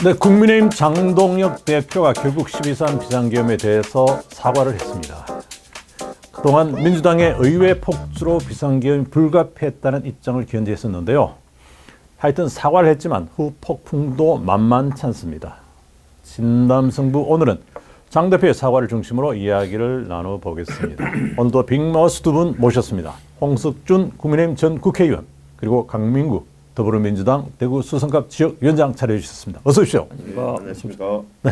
네, 국민의힘 장동혁 대표가 결국 12.3 비상계엄에 대해서 사과를 했습니다. 그동안 민주당의 의회 폭주로 비상계엄이 불가피했다는 입장을 견지했었는데요. 하여튼 사과를 했지만 후폭풍도 만만치 않습니다. 진담승부 오늘은 장 대표의 사과를 중심으로 이야기를 나눠보겠습니다. 오늘도 빅마우스 두 분 모셨습니다. 홍석준 국민의힘 전 국회의원 그리고 강민구 더불어민주당 대구 수성갑 지역위원장 차려주셨습니다. 어서 오십시오. 안녕하십니까. 네,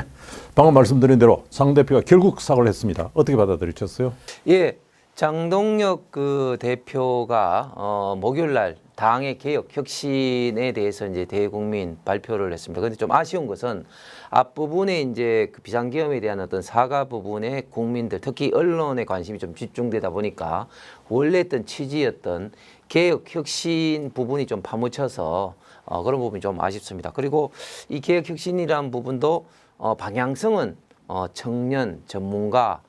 방금 말씀드린 대로 장 대표가 결국 사과를 했습니다. 어떻게 받아들이셨어요? 예, 장동혁 그 대표가 목요일 날 당의 개혁 혁신에 대해서 이제 대국민 발표를 했습니다. 그런데 좀 아쉬운 것은 앞부분에 이제 그 비상계엄에 대한 어떤 사과 부분에 국민들 특히 언론의 관심이 좀 집중되다 보니까 원래 했던 취지였던 개혁 혁신 부분이 좀 파묻혀서 그런 부분이 좀 아쉽습니다. 그리고 이 개혁 혁신이라는 부분도 방향성은 청년 전문가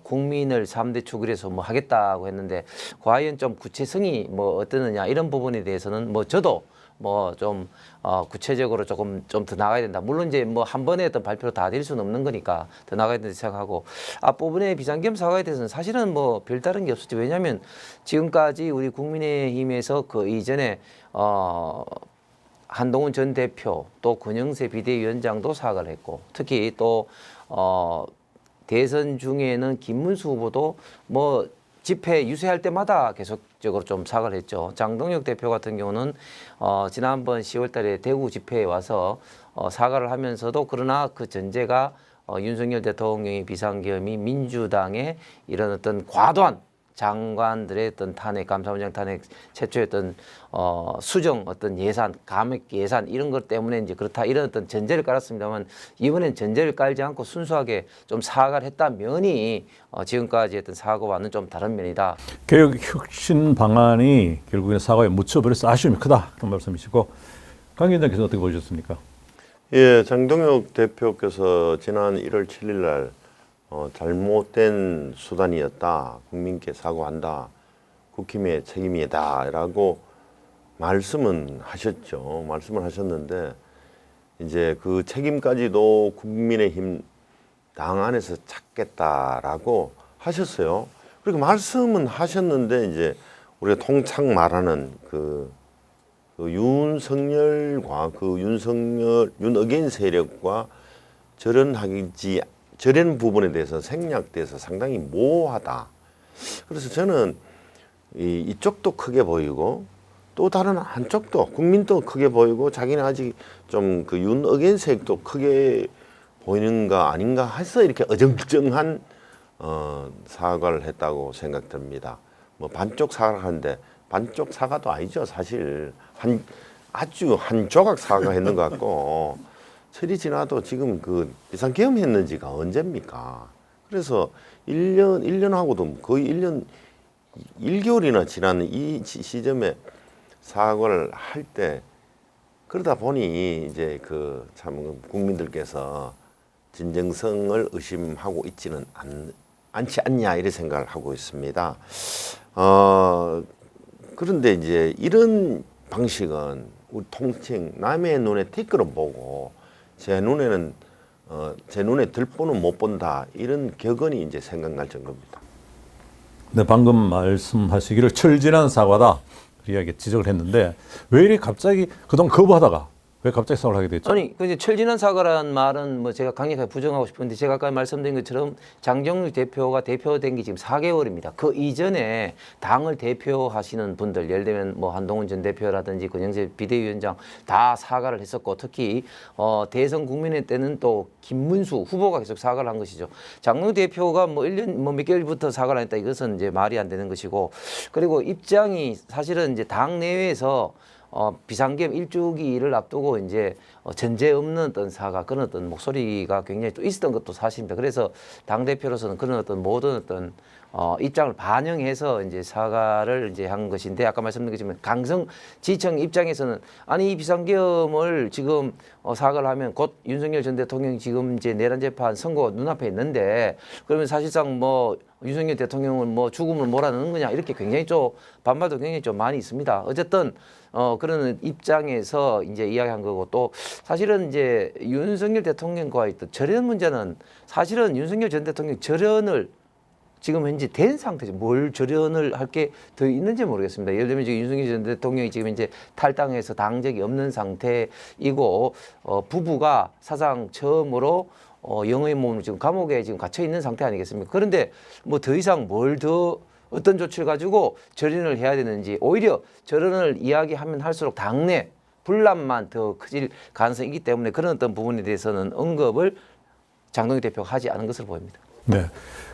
국민을 3대 축을 해서 뭐 하겠다고 했는데 과연 좀 구체성이 뭐 어떠느냐 이런 부분에 대해서는 뭐 저도 뭐 좀 구체적으로 조금 좀 더 나가야 된다. 물론 이제 뭐 한 번에 어떤 발표로 다 될 수는 없는 거니까 더 나가야 된다 생각하고 앞부분에 비상계엄 사과에 대해서는 사실은 뭐 별다른 게 없었죠. 왜냐하면 지금까지 우리 국민의힘에서 그 이전에 한동훈 전 대표 또 권영세 비대위원장도 사과를 했고 특히 또 대선 중에는 김문수 후보도 뭐 집회 유세할 때마다 계속적으로 좀 사과를 했죠. 장동혁 대표 같은 경우는 지난번 10월 달에 대구 집회에 와서 사과를 하면서도 그러나 그 전제가 윤석열 대통령의 비상계엄이 민주당의 이런 어떤 과도한 장관들의 어떤 탄핵, 감사원장 탄핵, 최초의 어떤 수정 어떤 예산, 감액 예산 이런 것 때문에 이제 그렇다 이런 어떤 전제를 깔았습니다만 이번엔 전제를 깔지 않고 순수하게 좀 사과를 했다 면이 지금까지 했던 사과와는 좀 다른 면이다. 개혁 혁신 방안이 결국에는 사과에 묻혀버려서 아쉬움이 크다 그런 말씀이시고 강 위원장께서 어떻게 보셨습니까? 예, 장동혁 대표께서 지난 1월 7일 날 잘못된 수단이었다. 국민께 사과한다. 국힘의 책임이다라고 말씀은 하셨죠. 말씀을 하셨는데 이제 그 책임까지도 국민의힘 당 안에서 찾겠다라고 하셨어요. 그리고 말씀은 하셨는데 이제 우리가 통상 말하는 그 윤석열과 그 윤어게인 세력과 저런 부분에 대해서 생략돼서 상당히 모호하다. 그래서 저는 이쪽도 크게 보이고 또 다른 한쪽도 국민도 크게 보이고 자기는 아직 좀 그 윤어게인 세력도 크게 보이는 거 아닌가 해서 이렇게 어정쩡한 사과를 했다고 생각됩니다. 뭐 반쪽 사과하는데 반쪽 사과도 아니죠. 사실 아주 한 조각 사과했는 것 같고 철이 지나도 지금 그 비상계엄 했는지가 언제입니까? 그래서 1년하고도 거의 1년 1개월이나 지난 이 시점에 사과를 할 때 그러다 보니 이제 그 참 국민들께서 진정성을 의심하고 있지는 않지 않냐 이런 생각을 하고 있습니다. 그런데 이제 이런 방식은 우리 통칭 남의 눈에 티끌은 보고 제 눈에 들보는 못 본다 이런 격언이 이제 생각날 정도입니다. 네, 방금 말씀하시기를 철진한 사과다 이야기 지적을 했는데 왜 이리 갑자기 그동안 거부하다가 왜 갑자기 사과를 하게 됐죠? 아니, 그 철진한 사과라는 말은 뭐 제가 강력하게 부정하고 싶은데 제가 아까 말씀드린 것처럼 장동혁 대표가 대표된 게 지금 4개월입니다. 그 이전에 당을 대표하시는 분들, 예를 들면 뭐 한동훈 전 대표라든지 권영세 비대위원장 다 사과를 했었고 특히 대선 국민회 때는 또 김문수 후보가 계속 사과를 한 것이죠. 장동혁 대표가 뭐 1년 뭐 몇 개월부터 사과를 했다 이것은 이제 말이 안 되는 것이고 그리고 입장이 사실은 이제 당 내외에서 비상계엄 일주기를 앞두고 이제 전제 없는 어떤 사과 그런 어떤 목소리가 굉장히 또 있었던 것도 사실입니다. 그래서 당 대표로서는 그런 어떤 모든 어떤 입장을 반영해서 이제 사과를 이제 한 것인데 아까 말씀드린 것처럼 강성 지청 입장에서는 아니 이 비상계엄을 지금 사과를 하면 곧 윤석열 전 대통령이 지금 이제 내란 재판 선고 눈앞에 있는데 그러면 사실상 뭐 윤석열 대통령을 뭐 죽음을 몰아넣는 거냐 이렇게 굉장히 좀 반발도 굉장히 좀 많이 있습니다. 어쨌든 그런 입장에서 이제 이야기한 거고 또 사실은 이제 윤석열 대통령과 있던 절연 문제는 사실은 윤석열 전 대통령 절연을 지금 현재 된 상태죠. 뭘 절연을 할 게 더 있는지 모르겠습니다. 예를 들면 지금 윤석열 전 대통령이 지금 이제 탈당해서 당적이 없는 상태이고 부부가 사상 처음으로 영의 몸으로 지금 감옥에 지금 갇혀 있는 상태 아니겠습니까? 그런데 뭐 더 이상 뭘 더 어떤 조치를 가지고 절연을 해야 되는지 오히려 절연을 이야기하면 할수록 당내 분란만 더 커질 가능성이 있기 때문에 그런 어떤 부분에 대해서는 언급을 장동혁 대표가 하지 않은 것으로 보입니다. 네.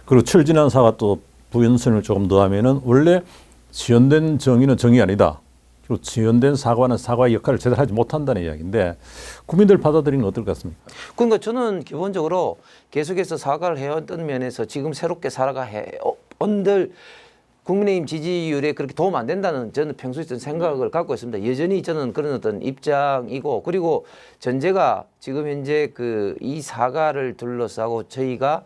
그리고 철진한 사과 또 부연선을 조금 더하면은 원래 지연된 정의는 정의 아니다. 그리고 지연된 사과는 사과의 역할을 제대로 하지 못한다는 이야기인데 국민들 받아들이는 건 어떨 것 같습니까? 그러니까 저는 기본적으로 계속해서 사과를 해왔던 면에서 지금 새롭게 사과해온들 국민의힘 지지율에 그렇게 도움 안 된다는 저는 평소에 좀 생각을 갖고 있습니다. 여전히 저는 그런 어떤 입장이고 그리고 전제가 지금 현재 이 사과를 둘러싸고 저희가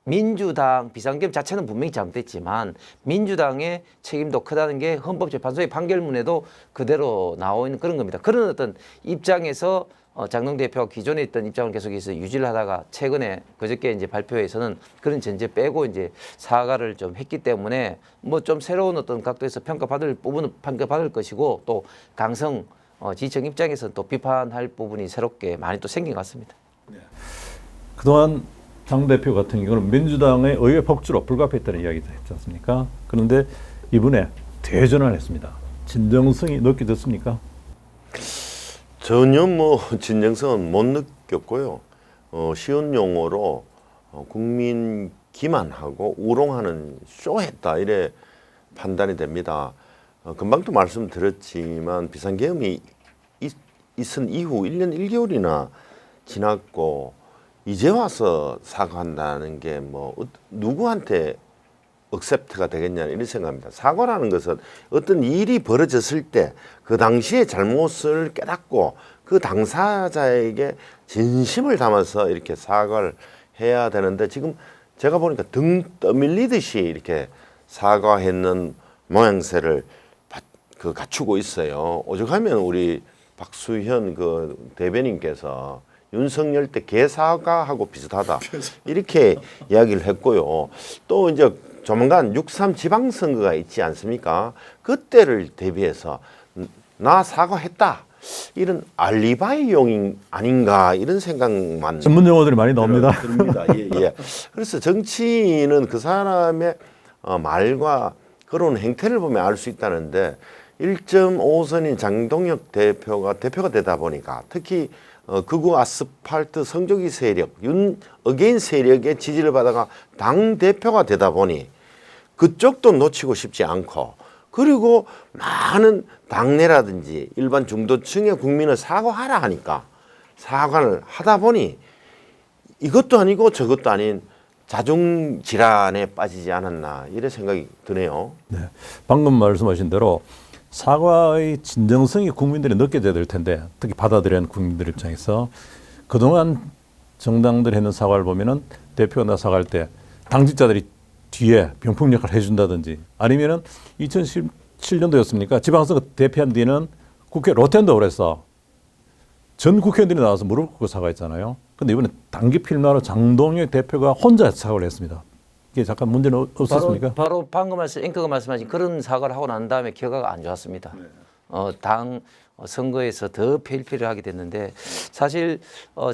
민주당 비상계엄 자체는 분명히 잘못됐지만 민주당의 책임도 크다는 게 헌법재판소의 판결문에도 그대로 나와 있는 그런 겁니다. 그런 어떤 입장에서 장동 대표가 기존에 있던 입장을 계속해서 유지를 하다가 최근에 그저께 이제 발표에서는 그런 전제 빼고 이제 사과를 좀 했기 때문에 뭐 좀 새로운 어떤 각도에서 평가받을 부분은 평가받을 것이고 또 강성 지지층 입장에서는 또 비판할 부분이 새롭게 많이 또 생긴 것 같습니다. 그동안 장 대표 같은 경우는 민주당의 의회 폭주로 불가피했다는 이야기도 했지 않습니까? 그런데 이번에 대전을 했습니다. 진정성이 느껴졌습니까? 전혀 뭐 진정성은 못 느꼈고요. 쉬운 용어로 국민 기만하고 우롱하는 쇼했다 이래 판단이 됩니다. 금방도 말씀드렸지만 비상계엄이 있은 이후 1년 1개월이나 지났고 이제 와서 사과한다는 게 뭐 누구한테 억셉트가 되겠냐 이런 생각합니다. 사과라는 것은 어떤 일이 벌어졌을 때 그 당시의 잘못을 깨닫고 그 당사자에게 진심을 담아서 이렇게 사과를 해야 되는데 지금 제가 보니까 등 떠밀리듯이 이렇게 사과했는 모양새를 갖추고 있어요. 오죽하면 우리 박수현 대변인께서 윤석열 때 개사과하고 비슷하다 이렇게 이야기를 했고요. 또 이제 조만간 6.3 지방선거가 있지 않습니까? 그때를 대비해서 나 사과했다 이런 알리바이용인 아닌가 이런 생각만 전문 용어들이 많이 나옵니다. 듭니다. 예. 그래서 정치인은 그 사람의 말과 그런 행태를 보면 알 수 있다는데 1.5선인 장동혁 대표가 되다 보니까 특히 극우 아스팔트 성조기 세력, 어게인 세력의 지지를 받아가 당 대표가 되다 보니 그쪽도 놓치고 싶지 않고 그리고 많은 당내라든지 일반 중도층의 국민을 사과하라 하니까 사과를 하다 보니 이것도 아니고 저것도 아닌 자중 질환에 빠지지 않았나 이런 생각이 드네요. 네. 방금 말씀하신 대로 사과의 진정성이 국민들이 느껴져야 될 텐데 특히 받아들여야 하는 국민들 입장에서 그동안 정당들 했는 사과를 보면은 대표가 나 사과할 때 당직자들이 뒤에 병풍 역할을 해준다든지 아니면은 2017년도였습니까? 지방선거 대피한 뒤는 국회 로텐더를 해서 전 국회의원들이 나와서 무릎 꿇고 사과했잖아요. 근데 이번에 단기 필마로 장동혁 대표가 혼자 사과를 했습니다. 이게 잠깐 문제는 없었습니까? 바로 방금 앵커가 말씀하신 그런 사과를 하고 난 다음에 결과가 안 좋았습니다. 당 선거에서 더 필피를 하게 됐는데 사실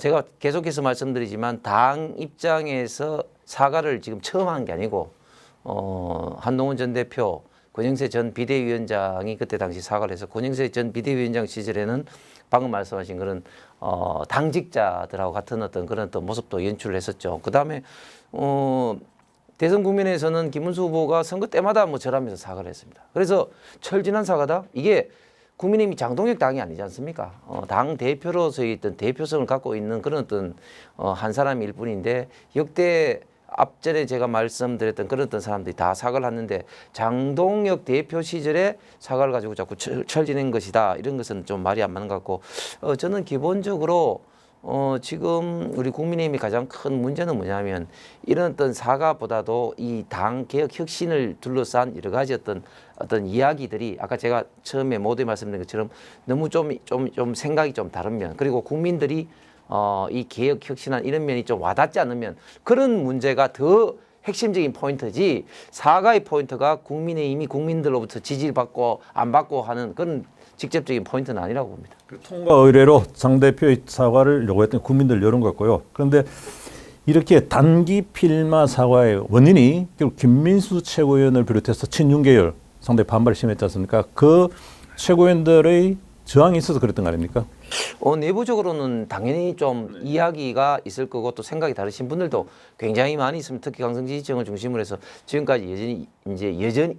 제가 계속해서 말씀드리지만 당 입장에서 사과를 지금 처음 한 게 아니고 한동훈 전 대표, 권영세 전 비대위원장이 그때 당시 사과를 해서 권영세 전 비대위원장 시절에는 방금 말씀하신 그런 당직자들하고 같은 어떤 그런 어떤 모습도 연출을 했었죠. 그 다음에 대선 국면에서는 김문수 후보가 선거 때마다 뭐 절하면서 사과를 했습니다. 그래서 철진한 사과다. 이게 국민의힘이 장동혁 당이 아니지 않습니까? 당 대표로서의 어떤 대표성을 갖고 있는 그런 어떤 한 사람일 뿐인데 역대 앞전에 제가 말씀드렸던 그런 어떤 사람들이 다 사과를 했는데 장동혁 대표 시절에 사과를 가지고 자꾸 철지낸 것이다. 이런 것은 좀 말이 안 맞는 것 같고 저는 기본적으로 지금 우리 국민의힘이 가장 큰 문제는 뭐냐면 이런 어떤 사과보다도 이 당 개혁 혁신을 둘러싼 여러 가지 어떤 이야기들이 아까 제가 처음에 모두에 말씀드린 것처럼 너무 좀 생각이 좀 다른 면, 그리고 국민들이 이 개혁 혁신한 이런 면이 좀 와닿지 않으면 그런 문제가 더 핵심적인 포인트지, 사과의 포인트가 국민의힘이 국민들로부터 지지를 받고 안 받고 하는 그런 직접적인 포인트는 아니라고 봅니다. 통과 의뢰로 장 대표의 사과를 요구했던 국민들 여론 같고요. 그런데 이렇게 단기 필마 사과의 원인이 결국 김민수 최고위원을 비롯해서 친윤 계열 상당히 반발이 심했지 않습니까? 그 최고위원들의 저항이 있어서 그랬던 거 아닙니까? 내부적으로는 당연히 좀 이야기가 있을 거고 또 생각이 다르신 분들도 굉장히 많이 있습니다. 특히 강성지지층을 중심으로 해서 지금까지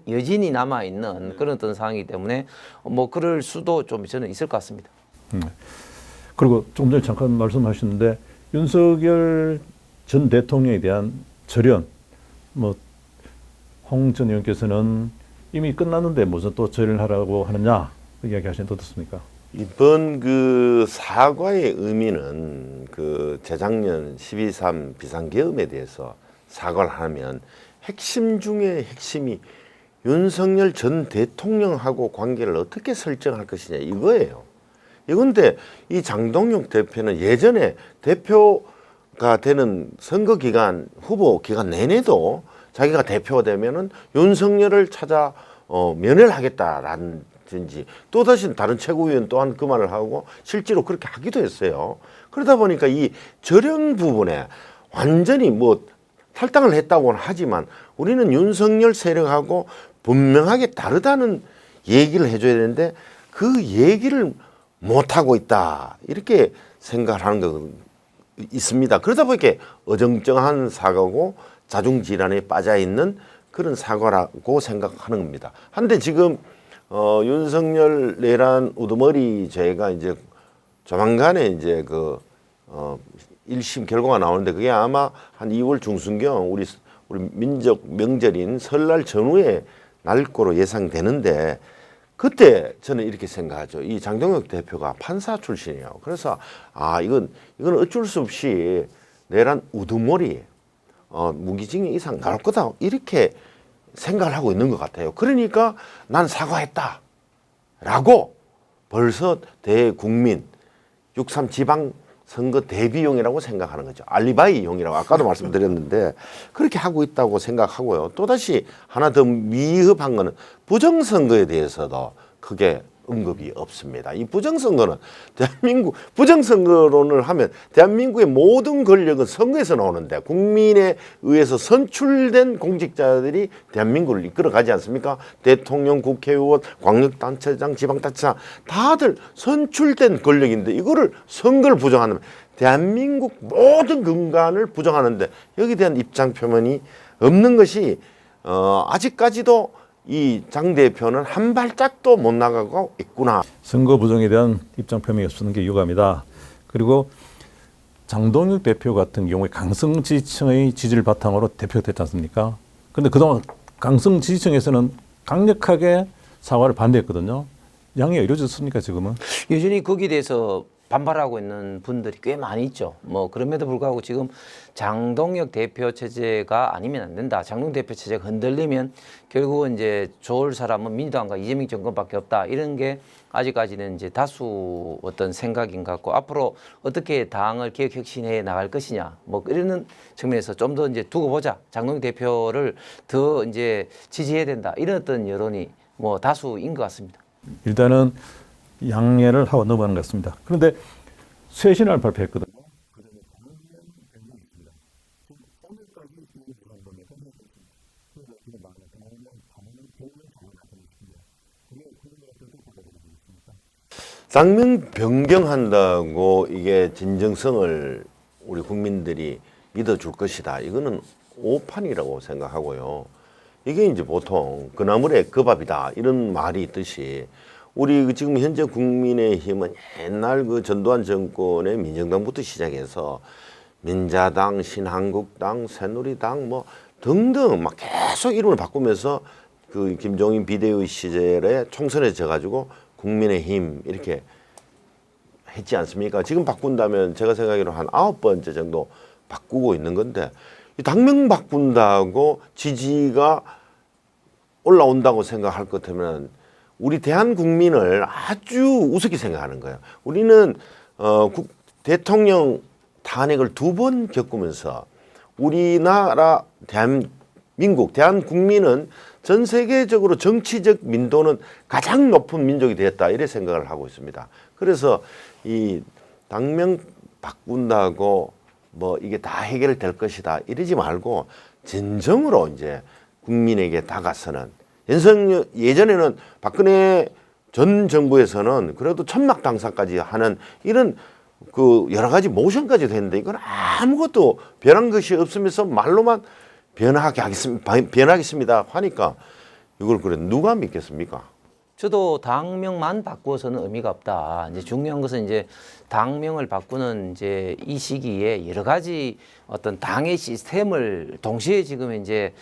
여전히 남아 있는 그런 어떤 상황이기 때문에 뭐 그럴 수도 좀 저는 있을 것 같습니다. 그리고 조금 전에 잠깐 말씀하셨는데 윤석열 전 대통령에 대한 절연, 뭐 홍 전 의원께서는 이미 끝났는데 무슨 또 절연하라고 하느냐 이야기하시는데 어떻습니까? 이번 그 사과의 의미는 그 재작년 12.3 비상계엄에 대해서 사과를 하면 핵심 중에 핵심이 윤석열 전 대통령하고 관계를 어떻게 설정할 것이냐 이거예요. 이건데 이 장동혁 대표는 예전에 대표가 되는 선거 기간 후보 기간 내내도 자기가 대표가 되면은 윤석열을 찾아 면회를 하겠다라든지 또다시 다른 최고위원 또한 그 말을 하고 실제로 그렇게 하기도 했어요. 그러다 보니까 이 절연 부분에 완전히 뭐 탈당을 했다고는 하지만 우리는 윤석열 세력하고 분명하게 다르다는 얘기를 해줘야 되는데 그 얘기를 못하고 있다 이렇게 생각을 하는 거 있습니다. 그러다 보니까 어정쩡한 사과고 자중질환에 빠져 있는 그런 사과라고 생각하는 겁니다. 한데 지금 윤석열 내란 우두머리 죄가 이제 조만간에 이제 그 1심 결과가 나오는데 그게 아마 한 2월 중순경 우리 민족 명절인 설날 전후에 날 거로 예상되는데 그때 저는 이렇게 생각하죠. 이 장동혁 대표가 판사 출신이에요. 그래서 이건 어쩔 수 없이 내란 우두머리 무기징역 이상 나올 거다 이렇게 생각을 하고 있는 것 같아요. 그러니까 난 사과했다라고 벌써 대국민 6.3 지방선거 대비용이라고 생각하는 거죠. 알리바이용이라고 아까도 말씀드렸는데 그렇게 하고 있다고 생각하고요. 또다시 하나 더 미흡한 거는 부정선거에 대해서도 크게 언급이 없습니다. 이 부정선거는 부정선거론을 하면 대한민국의 모든 권력은 선거에서 나오는데 국민에 의해서 선출된 공직자들이 대한민국을 이끌어가지 않습니까? 대통령, 국회의원, 광역단체장, 지방단체장 다들 선출된 권력인데 이거를 선거를 부정하면 대한민국 모든 근간을 부정하는데 여기에 대한 입장 표명이 없는 것이 아직까지도 이 장 대표는 한 발짝도 못 나가고 있구나. 선거 부정에 대한 입장 표명이 없는 게 유감이다. 그리고 장동혁 대표 같은 경우에 강성 지지층의 지지를 바탕으로 대표가 됐지 않습니까? 그런데 그동안 강성 지지층에서는 강력하게 사과를 반대했거든요. 양해가 이루어졌습니까 지금은? 여전히 거기에 대해서 반발하고 있는 분들이 꽤 많이 있죠. 뭐 그럼에도 불구하고 지금 장동혁 대표 체제가 아니면 안 된다. 장동혁 대표 체제가 흔들리면 결국은 이제 좋을 사람은 민주당과 이재명 정권밖에 없다. 이런 게 아직까지는 이제 다수 어떤 생각인 것 같고 앞으로 어떻게 당을 개혁 혁신해 나갈 것이냐. 뭐 이런 측면에서 좀 더 이제 두고 보자. 장동혁 대표를 더 이제 지지해야 된다. 이런 어떤 여론이 뭐 다수인 것 같습니다. 일단은 양해를 하고 넘어가는 것 같습니다. 그런데 쇄신을 발표했거든요. 당명 변경한다고 이게 진정성을 우리 국민들이 믿어줄 것이다. 이거는 오판이라고 생각하고요. 이게 이제 보통 그 나물에 그 밥이다 이런 말이 있듯이 우리 지금 현재 국민의힘은 옛날 그 전두환 정권의 민정당부터 시작해서 민자당, 신한국당, 새누리당 뭐 등등 막 계속 이름을 바꾸면서 그 김종인 비대위 시절에 총선에 져가지고 국민의힘 이렇게 했지 않습니까? 지금 바꾼다면 제가 생각하기로 한 9번째 정도 바꾸고 있는 건데 이 당명 바꾼다고 지지가 올라온다고 생각할 것 같으면 우리 대한국민을 아주 우습게 생각하는 거예요. 우리는 대통령 탄핵을 2번 겪으면서 우리나라 대한민국 대한국민은 전 세계적으로 정치적 민도는 가장 높은 민족이 되었다 이래 생각을 하고 있습니다. 그래서 이 당명 바꾼다고 뭐 이게 다 해결될 것이다 이러지 말고 진정으로 이제 국민에게 다가서는 예전에는 박근혜 전 정부에서는 그래도 천막 당사까지 하는 이런 그 여러 가지 모션까지도 했는데 이건 아무것도 변한 것이 없으면서 말로만 변하겠습니다 하니까 이걸 그래 누가 믿겠습니까? 저도 당명만 바꾸어서는 의미가 없다. 이제 중요한 것은 이제 당명을 바꾸는 이제 이 시기에 여러 가지 어떤 당의 시스템을 동시에 지금 이제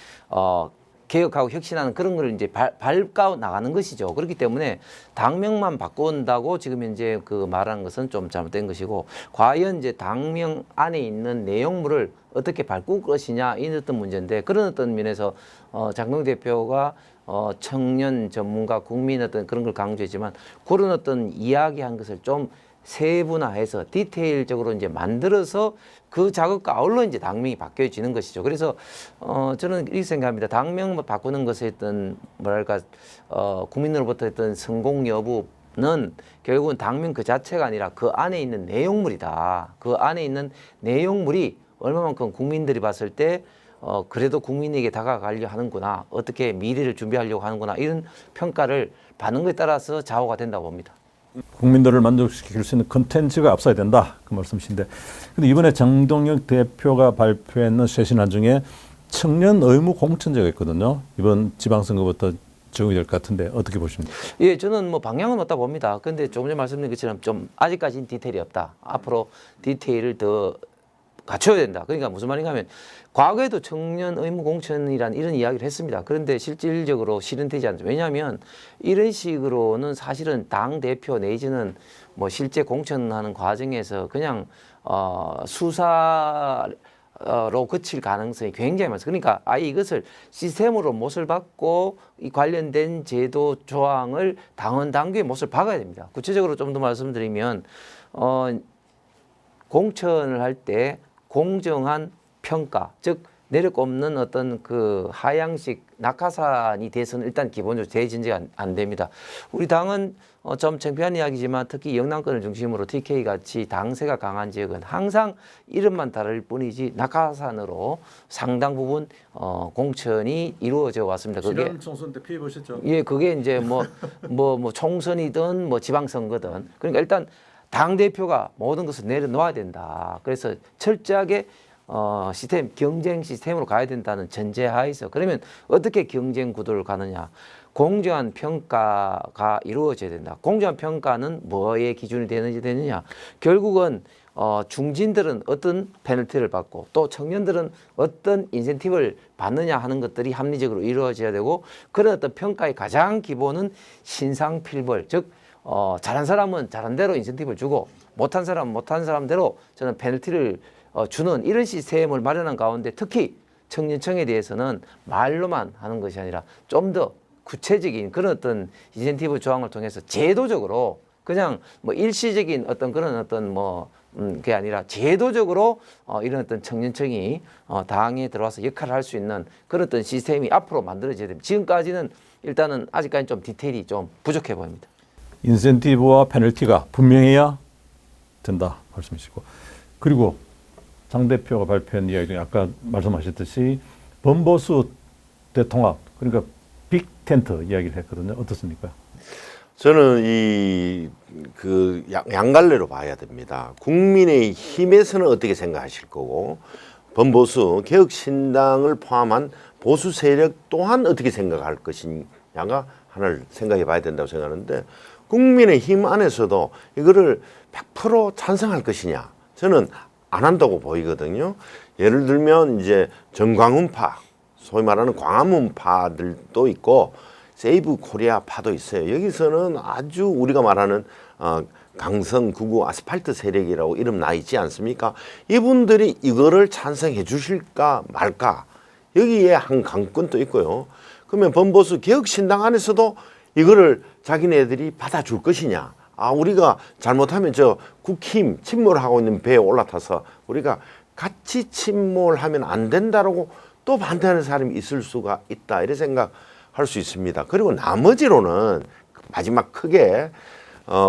개혁하고 혁신하는 그런 걸 이제 밟아 나가는 것이죠. 그렇기 때문에 당명만 바꾼다고 지금 이제 그 말하는 것은 좀 잘못된 것이고, 과연 이제 당명 안에 있는 내용물을 어떻게 바꿀 것이냐 이런 어떤 문제인데, 그런 어떤 면에서 장동혁 대표가 청년 전문가 국민 어떤 그런 걸 강조했지만, 그런 어떤 이야기한 것을 좀 세분화해서 디테일적으로 이제 만들어서 그 작업과 아울러 이제 당명이 바뀌어지는 것이죠. 그래서 저는 이렇게 생각합니다. 당명 바꾸는 것에 어떤 뭐랄까 국민으로부터 어떤 성공 여부는 결국은 당명 그 자체가 아니라 그 안에 있는 내용물이다. 그 안에 있는 내용물이 얼마만큼 국민들이 봤을 때 그래도 국민에게 다가가려 하는구나, 어떻게 미래를 준비하려고 하는구나, 이런 평가를 받는 것에 따라서 좌우가 된다고 봅니다. 국민들을 만족시킬 수 있는 컨텐츠가 앞서야 된다 그 말씀이신데, 근데 이번에 장동혁 대표가 발표했는 쇄신안 중에 청년 의무 공천제가 있거든요. 이번 지방선거부터 적용이 될 것 같은데 어떻게 보십니까? 예, 저는 뭐 방향은 맞다 봅니다. 근데 조금 전에 말씀드린 것처럼 좀 아직까지는 디테일이 없다. 앞으로 디테일을 더 갖춰야 된다. 그러니까 무슨 말인가 하면, 과거에도 청년 의무 공천이라는 이런 이야기를 했습니다. 그런데 실질적으로 실현되지 않죠. 왜냐하면 이런 식으로는 사실은 당 대표 내지는 뭐 실제 공천하는 과정에서 그냥 수사로 그칠 가능성이 굉장히 많습니다. 그러니까 아예 이것을 시스템으로 못을 받고 이 관련된 제도 조항을 당원 당규의 못을 박아야 됩니다. 구체적으로 좀 더 말씀드리면 공천을 할 때 공정한 평가, 즉 내려꼽는 어떤 그 하향식 낙하산이 돼서는 일단 기본적으로 대진제가 안 됩니다. 우리 당은 좀 창피한 이야기지만 특히 영남권을 중심으로 TK 같이 당세가 강한 지역은 항상 이름만 다를 뿐이지 낙하산으로 상당 부분 공천이 이루어져 왔습니다. 그게 지난 총선 때 피해 보셨죠? 예, 그게 이제 뭐 총선이든 뭐 지방선거든. 그러니까 일단 당 대표가 모든 것을 내려놓아야 된다. 그래서 철저하게 시스템, 경쟁 시스템으로 가야 된다는 전제하에서, 그러면 어떻게 경쟁 구도를 가느냐? 공정한 평가가 이루어져야 된다. 공정한 평가는 뭐의 기준이 되느냐? 결국은 중진들은 어떤 페널티를 받고 또 청년들은 어떤 인센티브를 받느냐 하는 것들이 합리적으로 이루어져야 되고, 그런 어떤 평가의 가장 기본은 신상필벌, 즉 잘한 사람은 잘한 대로 인센티브를 주고 못한 사람은 못한 사람대로 저는 페널티를 주는 이런 시스템을 마련한 가운데, 특히 청년청에 대해서는 말로만 하는 것이 아니라 좀 더 구체적인 그런 어떤 인센티브 조항을 통해서 제도적으로, 그냥 뭐 일시적인 어떤 그런 어떤 그게 아니라 제도적으로 이런 어떤 청년청이 당에 들어와서 역할을 할 수 있는 그런 어떤 시스템이 앞으로 만들어져야 됩니다. 지금까지는 일단은 아직까지 좀 디테일이 좀 부족해 보입니다. 인센티브와 페널티가 분명해야 된다 말씀이시고, 그리고 장 대표가 발표한 이야기 중에 아까 말씀하셨듯이 범보수 대통합, 그러니까 빅 텐트 이야기를 했거든요. 어떻습니까? 저는 그 양갈래로 봐야 됩니다. 국민의 힘에서는 어떻게 생각하실 거고, 범보수 개혁신당을 포함한 보수 세력 또한 어떻게 생각할 것이냐가 하나를 생각해 봐야 된다고 생각하는데, 국민의 힘 안에서도 이거를 100% 찬성할 것이냐, 저는 안 한다고 보이거든요. 예를 들면 이제 정광훈파, 소위 말하는 광화문파들도 있고 세이브 코리아 파도 있어요. 여기서는 아주 우리가 말하는 강성 구구 아스팔트 세력이라고 이름 나 있지 않습니까? 이분들이 이거를 찬성해 주실까 말까 여기에 한 강권도 있고요. 그러면 범보수 개혁신당 안에서도 이거를 자기네들이 받아줄 것이냐? 우리가 잘못하면 저 국힘 침몰하고 있는 배에 올라타서 우리가 같이 침몰하면 안 된다라고 또 반대하는 사람이 있을 수가 있다 이런 생각할 수 있습니다. 그리고 나머지로는 마지막 크게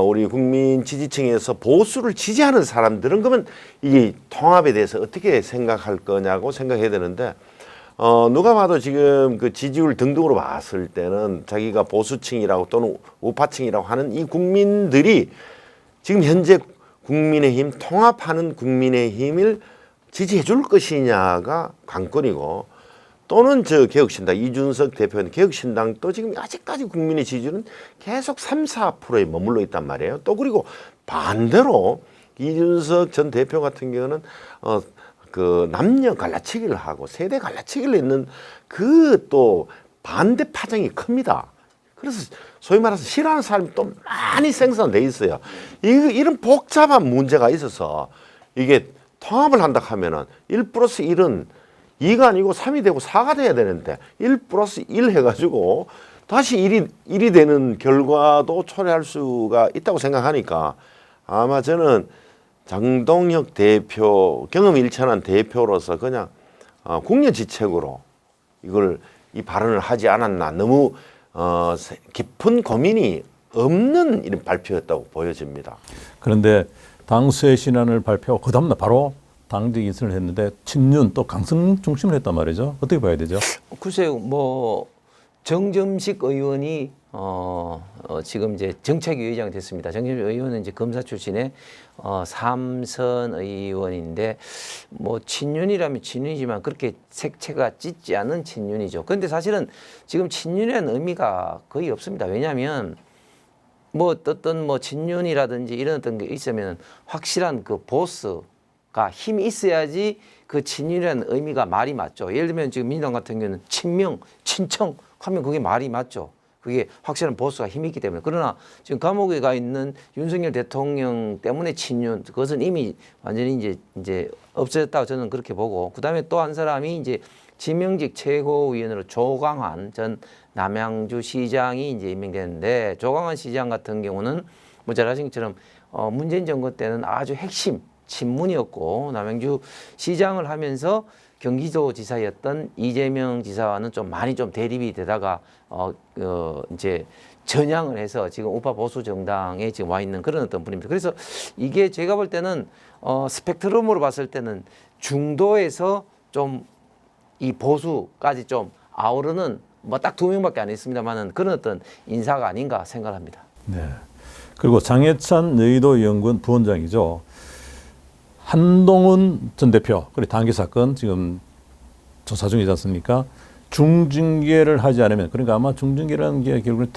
우리 국민 지지층에서 보수를 지지하는 사람들은 그러면 이 통합에 대해서 어떻게 생각할 거냐고 생각해야 되는데 누가 봐도 지금 그 지지율 등등으로 봤을 때는 자기가 보수층이라고 또는 우파층이라고 하는 이 국민들이 지금 현재 국민의힘 통합하는 국민의힘을 지지해 줄 것이냐가 관건이고 또는 저 개혁신당 이준석 대표는 개혁신당도 지금 아직까지 국민의 지지율은 계속 3, 4%에 머물러 있단 말이에요. 또 그리고 반대로 이준석 전 대표 같은 경우는 그 남녀 갈라치기를 하고 세대 갈라치기를 했는 그 또 반대 파장이 큽니다. 그래서 소위 말해서 싫어하는 사람이 또 많이 생성돼 있어요. 이런 복잡한 문제가 있어서 이게 통합을 한다 하면은 1+1은 2가 아니고 3이 되고 4가 돼야 되는데 1+1 해가지고 다시 1이 되는 결과도 초래할 수가 있다고 생각하니까 아마 저는 장동혁 대표 경험 일천한 대표로서 그냥 국려지책으로 이 발언을 하지 않았나 너무 깊은 고민이 없는 이런 발표였다고 보여집니다. 그런데 당수의 신안을 발표하고 그 다음날 바로 당직 인선을 했는데 친윤 또 강성 중심을 했단 말이죠. 어떻게 봐야 되죠? 글쎄요, 뭐 정점식 의원이 지금 이제 정책위의장이 됐습니다. 정점식 의원은 이제 검사 출신의 삼선 의원인데 뭐 친윤이라면 친윤이지만 그렇게 색채가 짙지 않은 친윤이죠. 그런데 사실은 지금 친윤이라는 의미가 거의 없습니다. 왜냐하면 뭐 어떤 뭐 친윤이라든지 이런 어떤 게 있으면 확실한 그 보스가 힘이 있어야지 그 친윤이라는 의미가 말이 맞죠. 예를 들면 지금 민주당 같은 경우는 친명, 친청 하면 그게 말이 맞죠. 그게 확실한 보수가 힘이 있기 때문에. 그러나 지금 감옥에 가 있는 윤석열 대통령 때문에 친윤, 그것은 이미 완전히 이제 없어졌다고 저는 그렇게 보고, 그 다음에 또 한 사람이 이제 지명직 최고위원으로 조광환 전 남양주 시장이 이제 임명됐는데, 조광환 시장 같은 경우는 뭐 잘 아시는 것처럼 문재인 정권 때는 아주 핵심 친문이었고, 남양주 시장을 하면서 경기도지사였던 이재명 지사와는 좀 많이 좀 대립이 되다가 이제 전향을 해서 지금 우파 보수 정당에 지금 와 있는 그런 어떤 분입니다. 그래서 이게 제가 볼 때는 스펙트럼으로 봤을 때는 중도에서 좀 이 보수까지 좀 아우르는 뭐 딱 2명밖에 안 있습니다만은 그런 어떤 인사가 아닌가 생각합니다. 네. 그리고 장해찬 여의도 연구원 부원장이죠. 한동훈 전 대표, 그리고 당기 사건 지금 조사 중이지 않습니까? 중징계를 하지 않으면, 그러니까 아마 중징계라는 게 결국은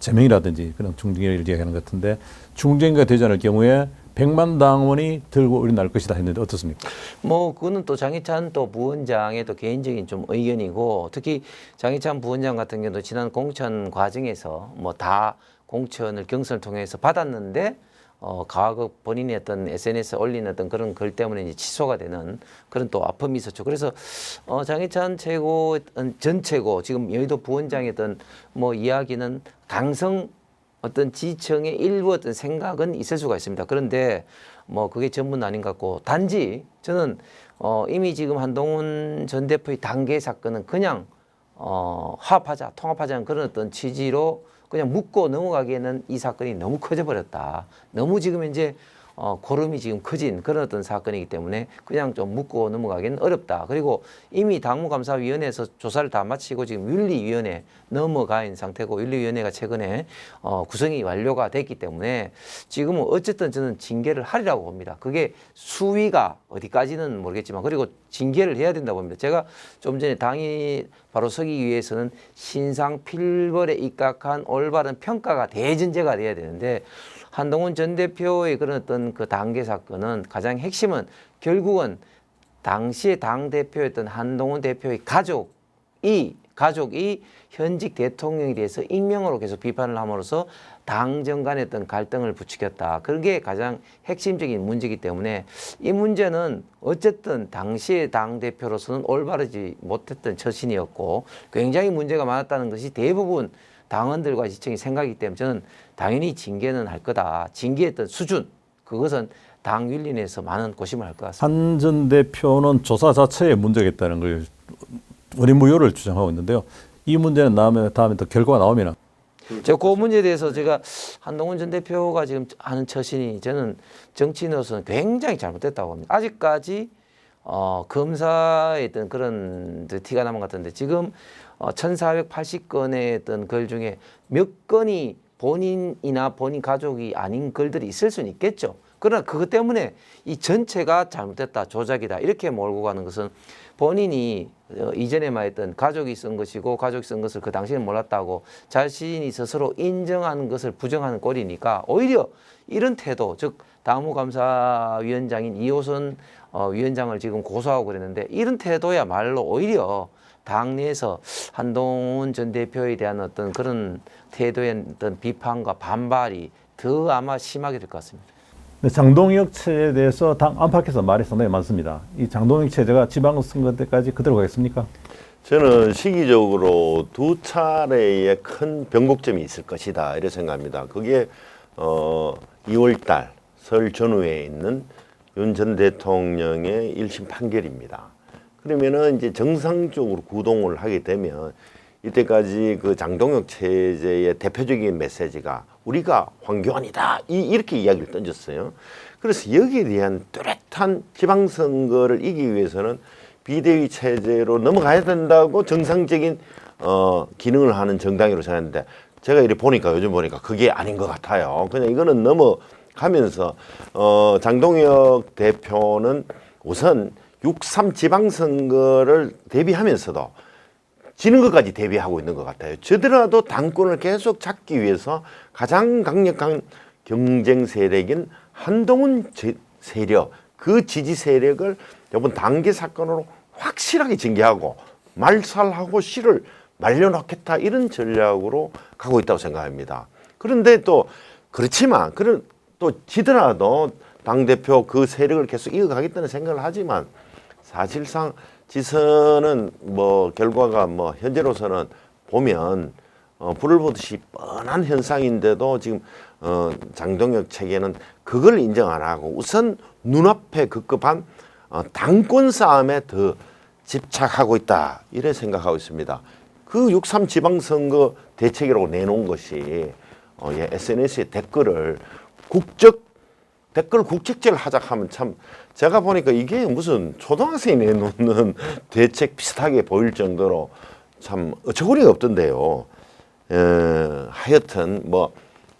제명이라든지 그런 중징계를 얘기하는 것 같은데, 중징계가 되지 않을 경우에 100만 당원이 들고 일어날 것이다 했는데 어떻습니까? 뭐 그거는 또 장희찬 또 부원장의 또 개인적인 좀 의견이고, 특히 장희찬 부원장 같은 경우도 지난 공천 과정에서 뭐 다 공천을 경선을 통해서 받았는데 과거 본인의 어떤 SNS에 올린 어떤 그런 글 때문에 이제 취소가 되는 그런 또 아픔이 있었죠. 그래서 장희찬 전 최고 지금 여의도 부원장의 어떤 뭐 이야기는 강성 어떤 지층의 일부 어떤 생각은 있을 수가 있습니다. 그런데 뭐 그게 전부는 아닌 것 같고, 단지 저는 이미 지금 한동훈 전 대표의 단계 사건은 그냥 화합하자, 통합하자는 그런 어떤 취지로 그냥 묻고 넘어가기에는 이 사건이 너무 커져 버렸다. 너무 지금 이제 고름이 지금 커진 그런 어떤 사건이기 때문에 그냥 좀 묻고 넘어가기는 어렵다. 그리고 이미 당무감사위원회에서 조사를 다 마치고 지금 윤리위원회 넘어가 있는 상태고, 윤리위원회가 최근에 구성이 완료가 됐기 때문에 지금은 어쨌든 저는 징계를 하리라고 봅니다. 그게 수위가 어디까지는 모르겠지만, 그리고 징계를 해야 된다고 봅니다. 제가 좀 전에 당이 바로 서기 위해서는 신상 필벌에 입각한 올바른 평가가 대전제가 돼야 되는데, 한동훈 전 대표의 그런 어떤 그 단계 사건은 가장 핵심은 결국은 당시의 당 대표였던 한동훈 대표의 가족이 가족이 현직 대통령에 대해서 익명으로 계속 비판을 함으로써 당정 간의 어떤 갈등을 부추겼다. 그게 가장 핵심적인 문제이기 때문에 이 문제는 어쨌든 당시의 당대표로서는 올바르지 못했던 처신이었고 굉장히 문제가 많았다는 것이 대부분 당원들과 지청이 생각이기 때문에 저는 당연히 징계는 할 거다. 징계했던 수준, 그것은 당 윤리 내에서 많은 고심을 할 것 같습니다. 한 전 대표는 조사 자체에 문제가 있다는 걸 원인 무효를 주장하고 있는데요. 이 문제는 다음에 또 결과가 나오면 제가 그 문제에 대해서 제가 한동훈 전 대표가 지금 하는 처신이 저는 정치인으로서는 굉장히 잘못됐다고 봅니다. 아직까지 검사에 있던 그런 티가 남은 것 같은데 지금 1480건의 어떤 글 중에 몇 건이 본인이나 본인 가족이 아닌 글들이 있을 수는 있겠죠. 그러나 그것 때문에 이 전체가 잘못됐다, 조작이다 이렇게 몰고 가는 것은 본인이 이전에 말했던 가족이 쓴 것이고 가족이 쓴 것을 그 당시에는 몰랐다고 자신이 스스로 인정하는 것을 부정하는 꼴이니까 오히려 이런 태도, 즉 당무감사위원장인 이호선 위원장을 지금 고소하고 그랬는데 이런 태도야말로 오히려 당내에서 한동훈 전 대표에 대한 어떤 그런 태도의 어떤 비판과 반발이 더 아마 심하게 될 것 같습니다. 장동혁 체제에 대해서 당 안팎에서 말이 상당히 많습니다. 이 장동혁 체제가 지방선거 때까지 그대로 가겠습니까? 저는 시기적으로 두 차례의 큰 변곡점이 있을 것이다 이렇게 생각합니다. 그게 2월달 설 전후에 있는 윤 전 대통령의 1심 판결입니다. 그러면은 이제 정상적으로 구동을 하게 되면 이때까지 그 장동혁 체제의 대표적인 메시지가 우리가 황교안이다 이렇게 이야기를 던졌어요. 그래서 여기에 대한 뚜렷한 지방선거를 이기기 위해서는 비대위 체제로 넘어가야 된다고 정상적인 기능을 하는 정당이라고 생각했는데 제가 이렇게 보니까 요즘 보니까 그게 아닌 것 같아요. 그냥 이거는 넘어가면서 장동혁 대표는 우선 6.3 지방선거를 대비하면서도 지는 것까지 대비하고 있는 것 같아요. 저더라도 당권을 계속 잡기 위해서 가장 강력한 경쟁 세력인 한동훈 세력, 그 지지 세력을 이번 단계 사건으로 확실하게 징계하고 말살하고 씨를 말려놓겠다 이런 전략으로 가고 있다고 생각합니다. 그런데 또 그렇지만 또 지더라도 당대표 그 세력을 계속 이어가겠다는 생각을 하지만 사실상 지선은 결과가 현재로서는 보면 불을 보듯이 뻔한 현상인데도 지금 장동혁 체계는 그걸 인정 안 하고 우선 눈앞에 급급한 당권 싸움에 더 집착하고 있다 이래 생각하고 있습니다. 그 6.3 지방선거 대책이라고 내놓은 것이 SNS에 댓글 국책제를 하자 하면 참 제가 보니까 이게 무슨 초등학생이 내놓는 대책 비슷하게 보일 정도로 참 어처구니가 없던데요. 하여튼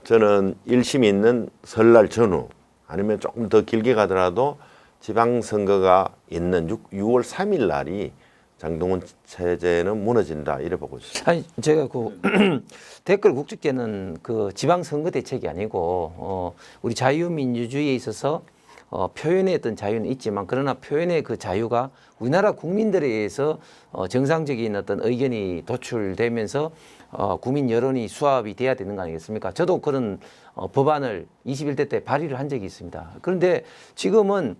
저는 1심이 있는 설날 전후 아니면 조금 더 길게 가더라도 지방선거가 있는 6월 3일 날이 장동훈 체제는 무너진다 이래 보고 있습니다. 아니 제가 그 댓글 국직제는 그 지방선거 대책이 아니고 우리 자유민주주의에 있어서 표현의 어떤 자유는 있지만 그러나 표현의 그 자유가 우리나라 국민들에 의해서 정상적인 어떤 의견이 도출되면서 국민 여론이 수합이 돼야 되는 거 아니겠습니까? 저도 그런 법안을 21대 때 발의를 한 적이 있습니다. 그런데 지금은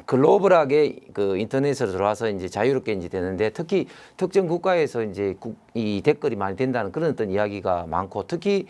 글로벌하게 그 인터넷으로 들어와서 이제 자유롭게 이제 되는데 특히 특정 국가에서 이제 이 댓글이 많이 된다는 그런 어떤 이야기가 많고 특히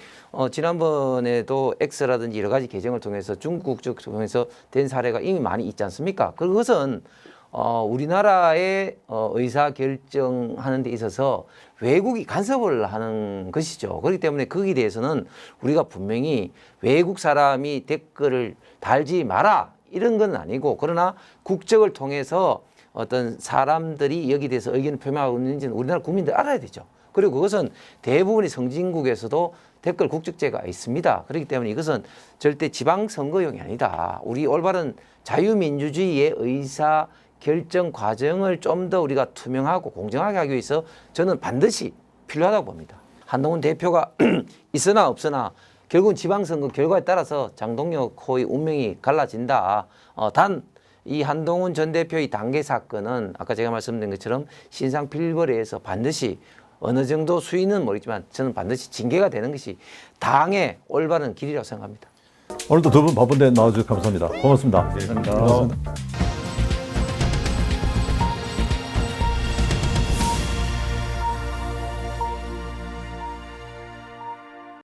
지난번에도 X라든지 여러 가지 계정을 통해서 중국 쪽 통해서 된 사례가 이미 많이 있지 않습니까? 그것은 우리나라의 의사 결정하는 데 있어서 외국이 간섭을 하는 것이죠. 그렇기 때문에 거기에 대해서는 우리가 분명히 외국 사람이 댓글을 달지 마라. 이런 건 아니고 그러나 국적을 통해서 어떤 사람들이 여기에 대해서 의견을 표명하고 있는지는 우리나라 국민들 알아야 되죠. 그리고 그것은 대부분의 선진국에서도 댓글 국적제가 있습니다. 그렇기 때문에 이것은 절대 지방선거용이 아니다. 우리 올바른 자유민주주의의 의사 결정 과정을 좀 더 우리가 투명하고 공정하게 하기 위해서 저는 반드시 필요하다고 봅니다. 한동훈 대표가 있으나 없으나 결국은 지방선거 결과에 따라서 장동혁 호의 운명이 갈라진다. 단 이 한동훈 전 대표의 단계 사건은 아까 제가 말씀드린 것처럼 신상 필벌에서 반드시 어느 정도 수위는 모르겠지만 저는 반드시 징계가 되는 것이 당의 올바른 길이라고 생각합니다. 오늘도 두 분 바쁜데 나와주셔서 감사합니다. 고맙습니다. 네, 고맙습니다.